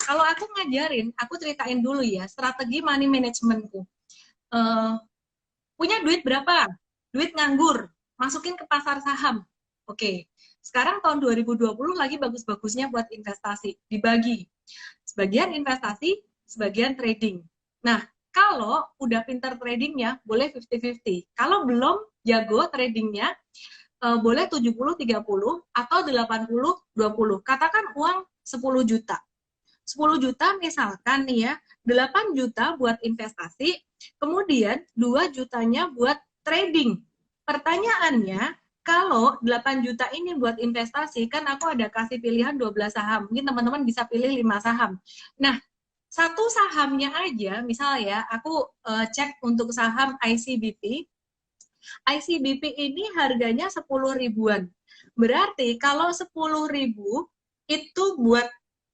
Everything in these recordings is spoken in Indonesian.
Kalau aku ngajarin, aku ceritain dulu ya, strategi money managementku. Punya duit berapa? Duit nganggur, masukin ke pasar saham. Oke, sekarang tahun 2020 lagi bagus-bagusnya buat investasi, dibagi. Sebagian investasi, sebagian trading. Nah, kalau udah pinter tradingnya, boleh 50-50. Kalau belum jago tradingnya, boleh 70-30 atau 80-20. Katakan uang 10 juta. 10 juta misalkan nih ya, 8 juta buat investasi, kemudian 2 jutanya buat trading. Pertanyaannya, kalau 8 juta ini buat investasi, kan aku ada kasih pilihan 12 saham. Mungkin teman-teman bisa pilih 5 saham. Nah, satu sahamnya aja, misalnya aku cek untuk saham ICBP. ICBP ini harganya 10 ribuan. Berarti kalau 10 ribu itu buat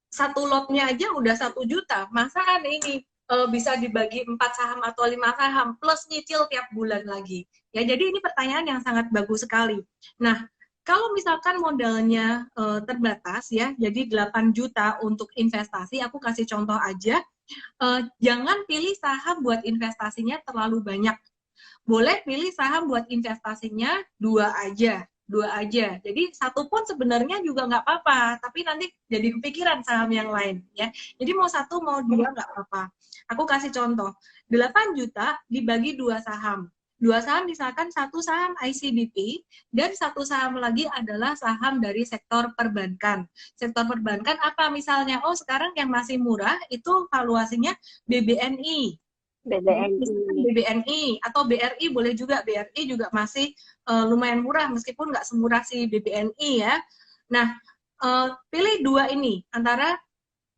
satu lotnya aja udah 1 juta. Masa kan ini bisa dibagi 4 saham atau 5 saham plus nyicil tiap bulan lagi. Ya, jadi ini pertanyaan yang sangat bagus sekali. Nah, kalau misalkan modalnya terbatas ya, jadi 8 juta untuk investasi, aku kasih contoh aja, jangan pilih saham buat investasinya terlalu banyak. Boleh pilih saham buat investasinya 2 aja. Jadi satu pun sebenarnya juga nggak apa-apa, tapi nanti jadi kepikiran saham yang lain ya. Jadi mau satu mau dua nggak apa-apa. Aku kasih contoh, 8 juta dibagi 2 saham. 2 saham misalkan satu saham ICBP dan satu saham lagi adalah saham dari sektor perbankan. Sektor perbankan apa misalnya? Oh, sekarang yang masih murah itu valuasinya BBNI. BBNI. BBNI atau BRI boleh juga. BRI juga masih lumayan murah meskipun nggak semurah si BBNI ya. Nah, pilih 2 ini antara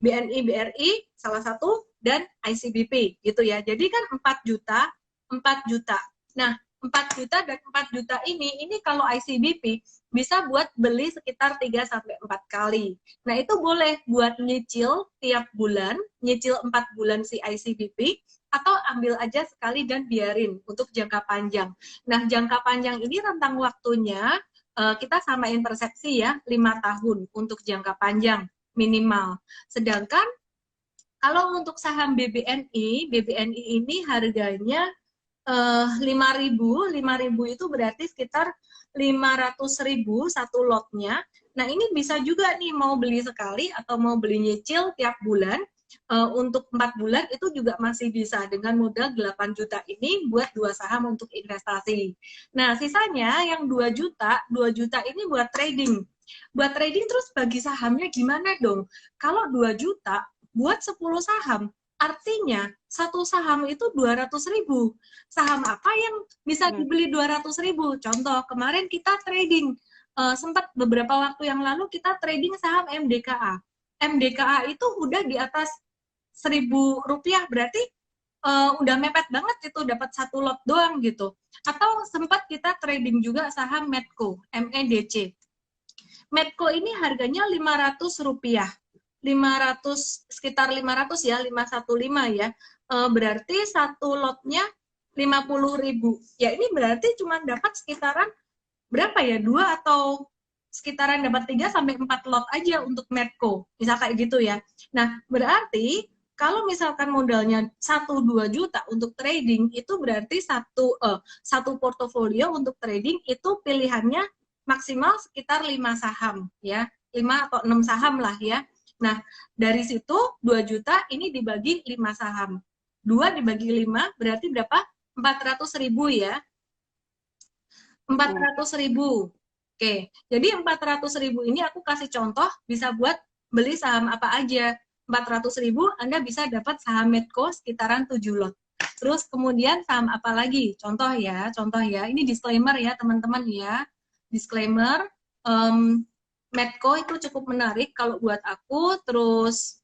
BNI BRI salah satu dan ICBP gitu ya. Jadi kan 4 juta, 4 juta. Nah, 4 juta dan 4 juta ini kalau ICBP bisa buat beli sekitar 3 sampai 4 kali. Nah, itu boleh buat nyicil tiap bulan, nyicil 4 bulan si ICBP atau ambil aja sekali dan biarin untuk jangka panjang. Nah, jangka panjang ini rentang waktunya kita samain persepsi ya, 5 tahun untuk jangka panjang minimal. Sedangkan kalau untuk saham BBNI ini harganya 5.000 itu berarti sekitar 500.000 satu lotnya. Nah, ini bisa juga nih mau beli sekali atau mau beli nyicil tiap bulan. Untuk 4 bulan itu juga masih bisa dengan modal 8 juta ini buat 2 saham untuk investasi. Nah, sisanya yang 2 juta, 2 juta ini buat trading. Buat trading terus bagi sahamnya gimana dong? Kalau 2 juta buat 10 saham, artinya satu saham itu 200.000. Saham apa yang bisa dibeli 200.000? Contoh, kemarin kita trading, sempat beberapa waktu yang lalu kita trading saham MDKA. MDKA itu udah di atas Rp1.000, berarti udah mepet banget itu dapat satu lot doang gitu. Atau sempat kita trading juga saham Medco, MEDC. Medco ini harganya Rp500. 500, sekitar 500 ya, 515 ya. Berarti satu lotnya 50.000. Ya, ini berarti cuma dapat sekitaran berapa ya? 2 atau sekitaran dapat 3 sampai 4 lot aja untuk Medco. Misal kayak gitu ya. Nah, berarti kalau misalkan modalnya 1-2 juta untuk trading, itu berarti satu portofolio untuk trading itu pilihannya maksimal sekitar 5 saham ya. 5 atau 6 saham lah ya. Nah, dari situ 2 juta ini dibagi 5 saham. 2 dibagi 5 berarti berapa? 400.000 ya. 400.000. Oke, jadi 400.000 ini aku kasih contoh bisa buat beli saham apa aja. 400.000 Anda bisa dapat saham Medco sekitaran 7 lot. Terus kemudian saham apa lagi? Contoh ya. Ini disclaimer ya teman-teman ya. Disclaimer, Medco itu cukup menarik kalau buat aku. Terus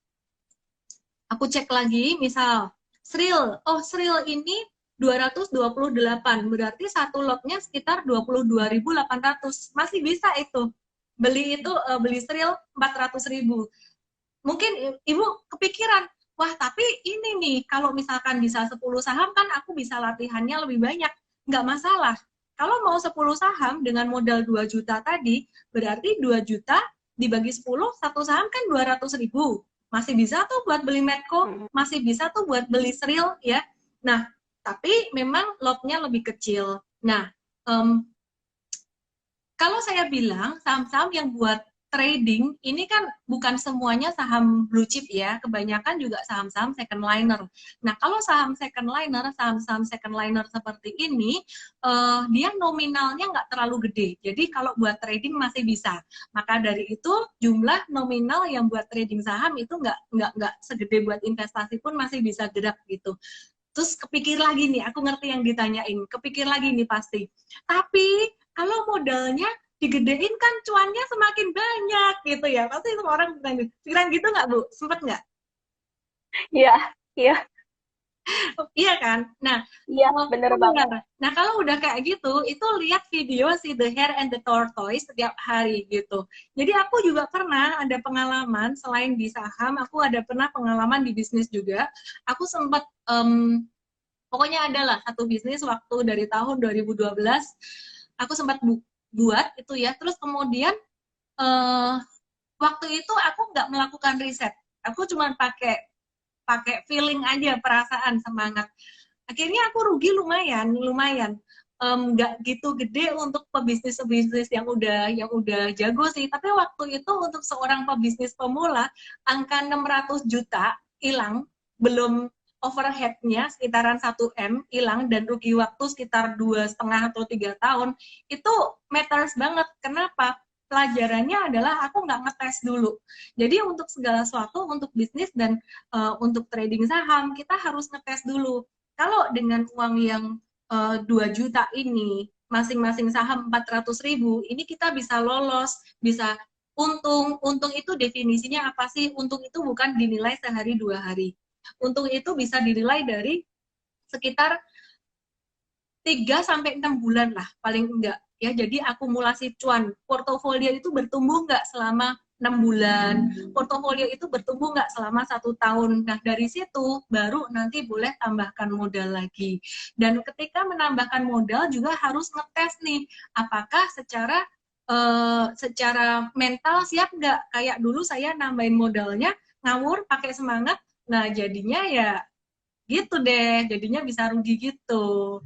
aku cek lagi, misal Sril. Oh, Sril ini 228, berarti satu lotnya sekitar 22.800. Masih bisa itu. Beli Sril 400.000. Mungkin Ibu kepikiran, wah tapi ini nih, kalau misalkan bisa 10 saham kan aku bisa latihannya lebih banyak. Nggak masalah. Kalau mau 10 saham dengan modal 2 juta tadi, berarti 2 juta dibagi 10, satu saham kan 200.000. masih bisa tuh buat beli Medco, Mm. masih bisa tuh buat beli Sril ya. Nah, tapi memang lotnya lebih kecil. Nah, em, kalau saya bilang saham-saham yang buat trading ini kan bukan semuanya saham blue chip ya, kebanyakan juga saham-saham second liner. Nah, kalau saham second liner, saham-saham second liner seperti ini, dia nominalnya nggak terlalu gede. Jadi kalau buat trading masih bisa. Maka dari itu jumlah nominal yang buat trading saham itu nggak segede buat investasi pun masih bisa gerak gitu. Terus kepikir lagi nih, aku ngerti yang ditanyain, kepikir lagi nih pasti. Tapi kalau modalnya digedein kan cuannya semakin banyak gitu ya. Pasti semua orang bilang gitu. Pikiran gitu nggak Bu? Sempet nggak? Iya, iya, Iya kan? Nah, iya, bener banget. benar. Nah, kalau udah kayak gitu, itu lihat video si The Hare and the Tortoise setiap hari gitu. Jadi aku juga pernah ada pengalaman selain di saham, aku ada pernah pengalaman di bisnis juga. Aku sempat pokoknya adalah satu bisnis waktu dari tahun 2012 aku sempat buat itu ya. Terus kemudian uh, waktu itu aku nggak melakukan riset. Aku cuma pakai pakai feeling aja, perasaan, semangat. Akhirnya aku rugi lumayan, lumayan. Nggak gitu gede untuk pebisnis-pebisnis yang udah jago sih. Tapi waktu itu untuk seorang pebisnis pemula, angka 600 juta hilang, belum overhead-nya sekitaran 1 M hilang dan rugi waktu sekitar 2,5 atau 3 tahun, itu matters banget. Kenapa? Pelajarannya adalah aku nggak ngetes dulu. Jadi untuk segala sesuatu, untuk bisnis dan untuk trading saham, kita harus ngetes dulu. Kalau dengan uang yang 2 juta ini, masing-masing saham 400.000, ini kita bisa lolos, bisa untung. Untung itu definisinya apa sih? Untung itu bukan dinilai sehari 2 hari. Untung itu bisa dinilai dari sekitar 3 sampai 6 bulan lah, paling enggak. Ya, jadi akumulasi cuan. Portofolio itu bertumbuh enggak selama 6 bulan, portofolio itu bertumbuh nggak selama 1 tahun. Nah, dari situ baru nanti boleh tambahkan modal lagi. Dan ketika menambahkan modal juga harus ngetes nih, apakah secara mental siap nggak? Kayak dulu saya nambahin modalnya, ngawur, pakai semangat, nah jadinya ya gitu deh, jadinya bisa rugi gitu.